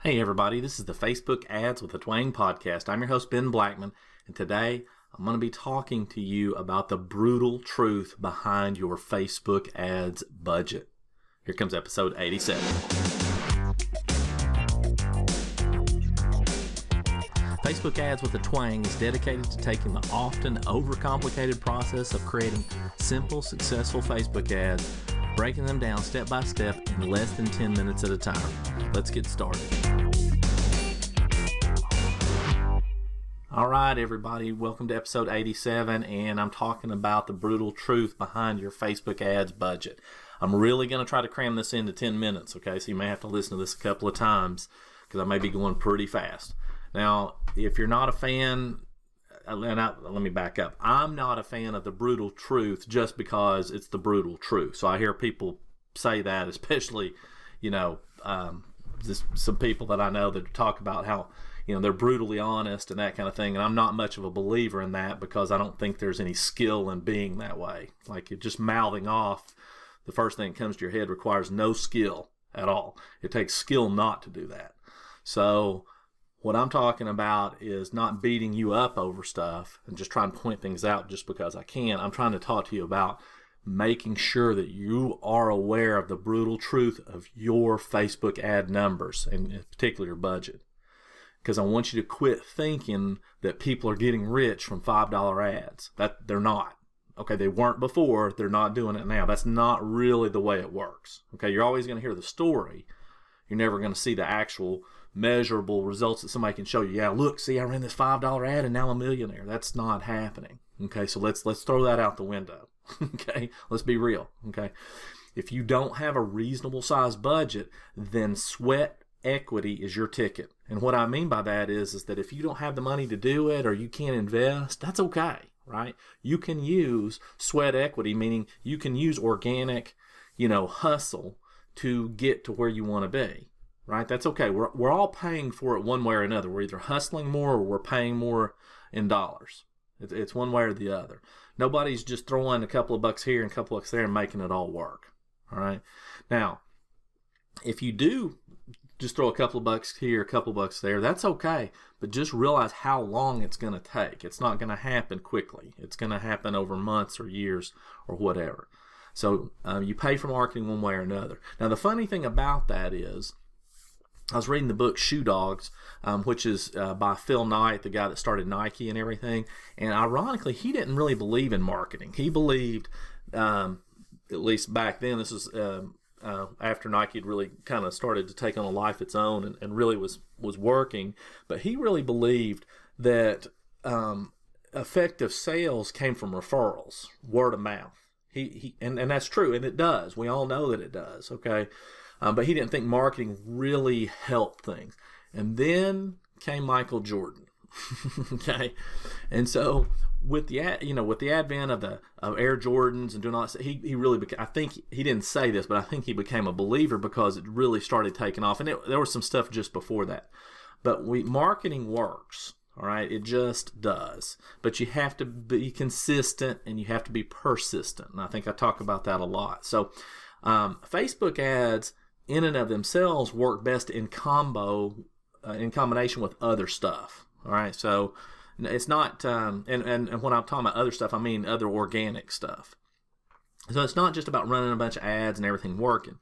Hey everybody, this is the Facebook Ads with the Twang podcast. I'm your host, Ben Blackman, and today I'm going to be talking to you about the brutal truth behind your Facebook ads budget. Here comes episode 87. Facebook Ads with the Twang is dedicated to taking the often overcomplicated process of creating simple, successful Facebook ads, breaking them down step by step in less than 10 minutes at a time. Let's get started. All right, everybody, welcome to episode 87, and I'm talking about the brutal truth behind your Facebook ads budget. I'm really going to try to cram this into 10 minutes, okay? So you may have to listen to this a couple of times because I may be going pretty fast. Now, if you're not a fan, let me back up. I'm not a fan of the brutal truth just because it's the brutal truth. So I hear people say that, especially, some people that I know that talk about how, they're brutally honest and that kind of thing. And I'm not much of a believer in that because I don't think there's any skill in being that way. Like, you're just mouthing off the first thing that comes to your head requires no skill at all. It takes skill not to do that. So what I'm talking about is not beating you up over stuff and just trying to point things out just because I can. I'm trying to talk to you about making sure that you are aware of the brutal truth of your Facebook ad numbers, and in particular your budget. Because I want you to quit thinking that people are getting rich from $5 ads. That they're not. Okay, they weren't before, they're not doing it now. That's not really the way it works. Okay, you're always going to hear the story. You're never going to see the actual measurable results that somebody can show you. Yeah, look, see, I ran this $5 ad and now I'm a millionaire. That's not happening. Okay, so let's throw that out the window. Okay, let's be real. Okay, if you don't have a reasonable size budget, then sweat equity is your ticket. And what I mean by that is that if you don't have the money to do it or you can't invest, that's okay, right? You can use sweat equity, meaning you can use organic, hustle to get to where you want to be, right? That's okay. We're all paying for it one way or another. We're either hustling more or we're paying more in dollars. It's one way or the other. Nobody's just throwing a couple of bucks here and a couple of bucks there and making it all work, all right? Now, if you do just throw a couple of bucks here, a couple of bucks there, that's okay, but just realize how long it's going to take. It's not going to happen quickly. It's going to happen over months or years or whatever. So you pay for marketing one way or another. Now, the funny thing about that is, I was reading the book Shoe Dogs, which is by Phil Knight, the guy that started Nike and everything. And ironically, he didn't really believe in marketing. He believed, at least back then, this was after Nike had really kind of started to take on a life of its own and really was working. But he really believed that effective sales came from referrals, word of mouth. And that's true, and it does. We all know that it does, okay? But he didn't think marketing really helped things. And then came Michael Jordan, okay? And so with the advent of Air Jordans and doing all that, he really became, I think he didn't say this, but I think he became a believer because it really started taking off. And there was some stuff just before that. But marketing works. All right, it just does. But you have to be consistent and you have to be persistent. And I think I talk about that a lot. So Facebook ads in and of themselves work best in combination with other stuff. All right, so it's not, and when I'm talking about other stuff, I mean other organic stuff. So it's not just about running a bunch of ads and everything working.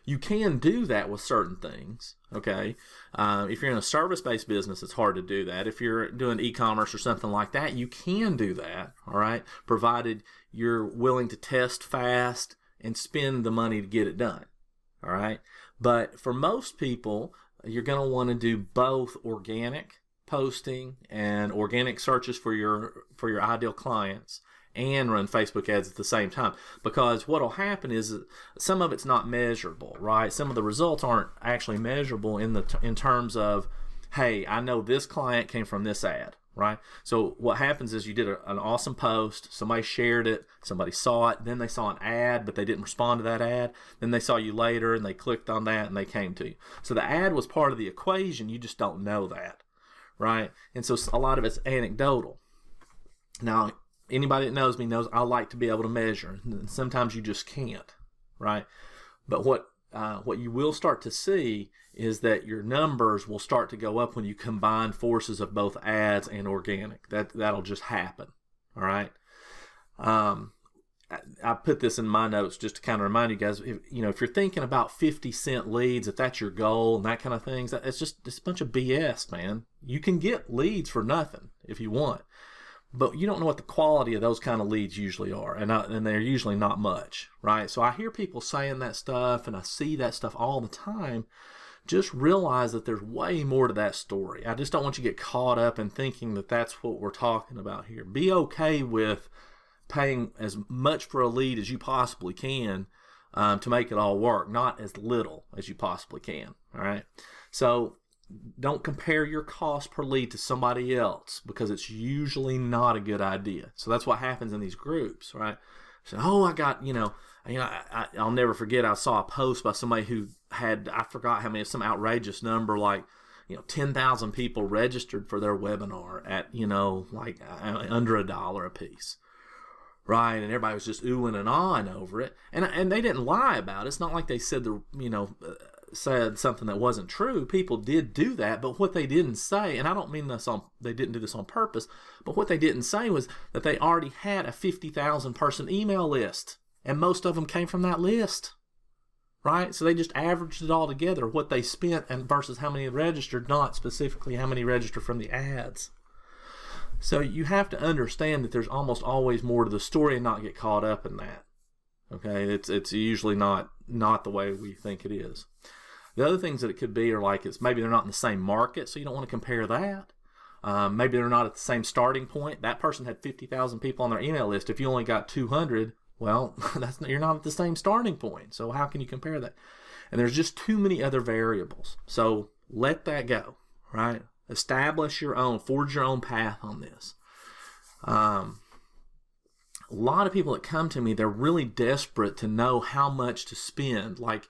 You can do that with certain things, okay? If you're in a service-based business, it's hard to do that. If you're doing e-commerce or something like that, you can do that, all right? Provided you're willing to test fast and spend the money to get it done, all right? But for most people, you're going to want to do both organic posting and organic searches for your ideal clients and run Facebook ads at the same time, because what will happen is some of it's not measurable, right? Some of the results aren't actually measurable in terms of, hey, I know this client came from this ad, right? So what happens is you did an awesome post, somebody shared it, somebody saw it, then they saw an ad, but they didn't respond to that ad, then they saw you later and they clicked on that and they came to you. So the ad was part of the equation, you just don't know that, right? And so a lot of it's anecdotal. Now, anybody that knows me knows I like to be able to measure. Sometimes you just can't, right? But what you will start to see is that your numbers will start to go up when you combine forces of both ads and organic. That'll just happen. All right. I put this in my notes just to kind of remind you guys, if you're thinking about 50-cent leads, if that's your goal and that kind of things, it's a bunch of BS, man. You can get leads for nothing if you want, but you don't know what the quality of those kind of leads usually are, and they're usually not much, right? So I hear people saying that stuff, and I see that stuff all the time. Just realize that there's way more to that story. I just don't want you to get caught up in thinking that that's what we're talking about here. Be okay with paying as much for a lead as you possibly can to make it all work, not as little as you possibly can. All right. So don't compare your cost per lead to somebody else, because it's usually not a good idea. So that's what happens in these groups, right? So, I got, I'll never forget, I saw a post by somebody who had, I forgot how many, some outrageous number, like, 10,000 people registered for their webinar at, like under $1 a piece. Right, and everybody was just oohing and ahhing over it, and they didn't lie about it. It's not like they said said something that wasn't true. People did do that, but what they didn't say, and I don't mean they didn't do this on purpose, but what they didn't say was that they already had a 50,000 person email list, and most of them came from that list. Right, so they just averaged it all together, what they spent and versus how many registered, not specifically how many registered from the ads. So you have to understand that there's almost always more to the story and not get caught up in that. Okay, it's usually not the way we think it is. The other things that it could be are like it's maybe they're not in the same market, so you don't want to compare that. Maybe they're not at the same starting point. That person had 50,000 people on their email list. If you only got 200, well, you're not at the same starting point. So how can you compare that? And there's just too many other variables. So let that go, right? Establish your own, forge your own path on this. A lot of people that come to me, they're really desperate to know how much to spend. Like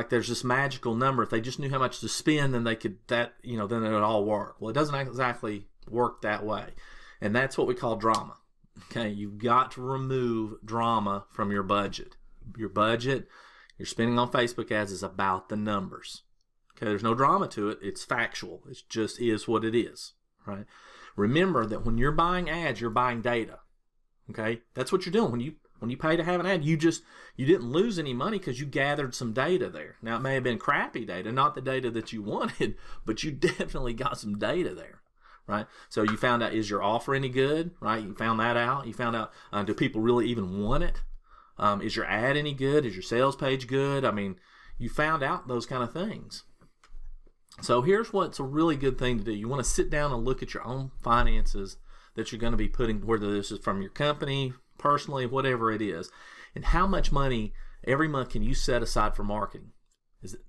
there's this magical number. If they just knew how much to spend, then they could then it would all work. Well, it doesn't exactly work that way, and that's what we call drama. Okay, you've got to remove drama from your budget. Your budget, you're spending on Facebook ads is about the numbers. Okay, there's no drama to it. It's factual. It just is what it is, right? Remember that when you're buying ads, you're buying data. Okay, that's what you're doing. When you pay to have an ad, you didn't lose any money because you gathered some data there. Now, it may have been crappy data, not the data that you wanted, but you definitely got some data there, right? So you found out, is your offer any good, right? You found that out. You found out, do people really even want it? Is your ad any good? Is your sales page good? I mean, you found out those kind of things. So here's what's a really good thing to do. You want to sit down and look at your own finances that you're going to be putting, whether this is from your company, personally, whatever it is, and how much money every month can you set aside for marketing? Is it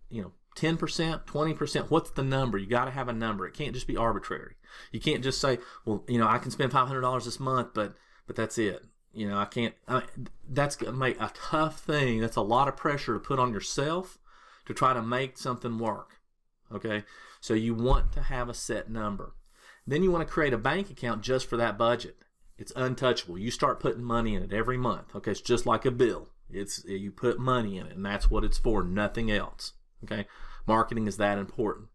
10%, 20%? What's the number? You got to have a number. It can't just be arbitrary. You can't just say, well, I can spend $500 this month, but that's it. I can't. That's going to make a tough thing. That's a lot of pressure to put on yourself to try to make something work. Okay, so you want to have a set number. Then you want to create a bank account just for that budget. It's untouchable. You start putting money in it every month. Okay, it's just like a bill. You put money in it, and that's what it's for, nothing else. Okay, marketing is that important.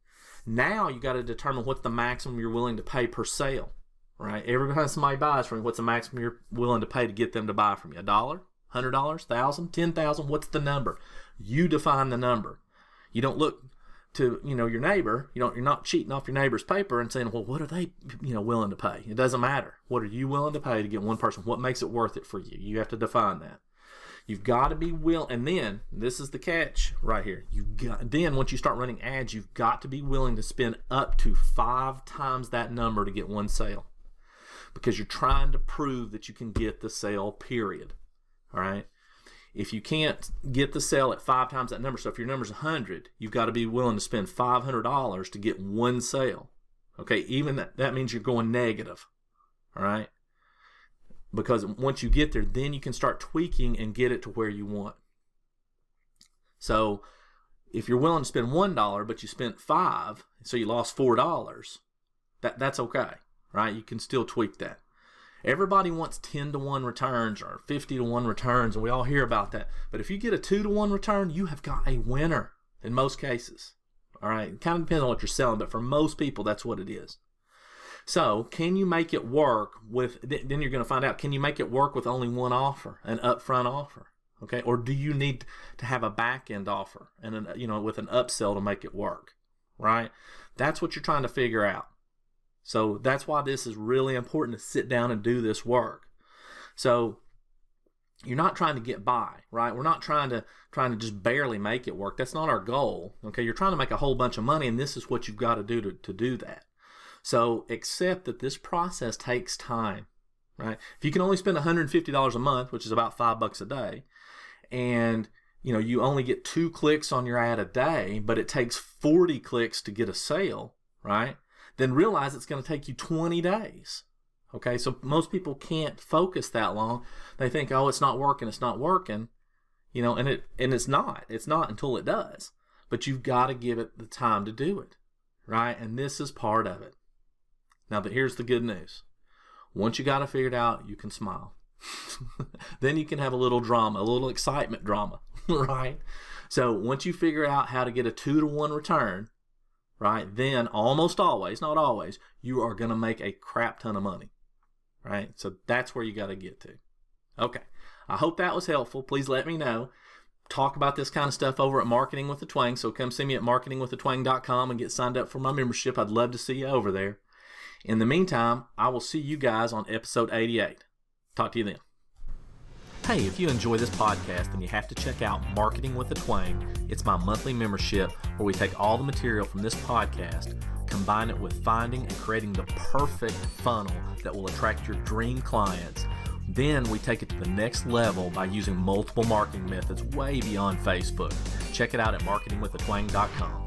Now you got to determine what's the maximum you're willing to pay per sale. Right? Every time somebody buys from you, what's the maximum you're willing to pay to get them to buy from you? $1, $100, $1,000, $10,000? What's the number? You define the number. You don't look to your neighbor. You're not cheating off your neighbor's paper and saying, well, what are they willing to pay? It doesn't matter. What are you willing to pay to get one person? What makes it worth it for you? You have to define that. You've got to be willing, and then this is the catch right here. Then once you start running ads, you've got to be willing to spend up to 5 times that number to get one sale, because you're trying to prove that you can get the sale, period. All right. If you can't get the sale at 5 times that number, so if your number's 100, you've got to be willing to spend $500 to get one sale. Okay, even that means you're going negative. All right, because once you get there, then you can start tweaking and get it to where you want. So if you're willing to spend $1, but you spent $5, so you lost $4, that's okay, right? You can still tweak that. Everybody wants 10-to-1 returns or 50-to-1 returns, and we all hear about that. But if you get a 2-to-1 return, you have got a winner. in most cases. All right, it kind of depends on what you're selling, but for most people, that's what it is. So can you make it work with, then you're going to find out, can you make it work with only one offer, an upfront offer? Okay, or do you need to have a back-end offer and with an upsell to make it work, right? That's what you're trying to figure out. So that's why this is really important to sit down and do this work. So you're not trying to get by, right? We're not trying to just barely make it work. That's not our goal. Okay, you're trying to make a whole bunch of money, and this is what you've got to do to do that. So accept that this process takes time, right? If you can only spend $150 a month, which is about $5 a day, and you only get 2 clicks on your ad a day, but it takes 40 clicks to get a sale, right? Then realize it's going to take you 20 days. Okay, so most people can't focus that long. They think, oh, it's not working, and it's not. It's not until it does. But you've got to give it the time to do it, right? And this is part of it. Now, but here's the good news. Once you got it figured out, you can smile. Then you can have a little drama, a little excitement drama, right? So once you figure out how to get a 2-to-1 return, right, then almost always, not always, you are going to make a crap ton of money, right? So that's where you got to get to. Okay, I hope that was helpful. Please let me know. Talk about this kind of stuff over at Marketing with the Twang. So come see me at marketingwiththetwang.com and get signed up for my membership. I'd love to see you over there. In the meantime, I will see you guys on episode 88. Talk to you then. Hey, if you enjoy this podcast, then you have to check out Marketing with the Twang. It's my monthly membership where we take all the material from this podcast, combine it with finding and creating the perfect funnel that will attract your dream clients. Then we take it to the next level by using multiple marketing methods way beyond Facebook. Check it out at marketingwiththetwang.com.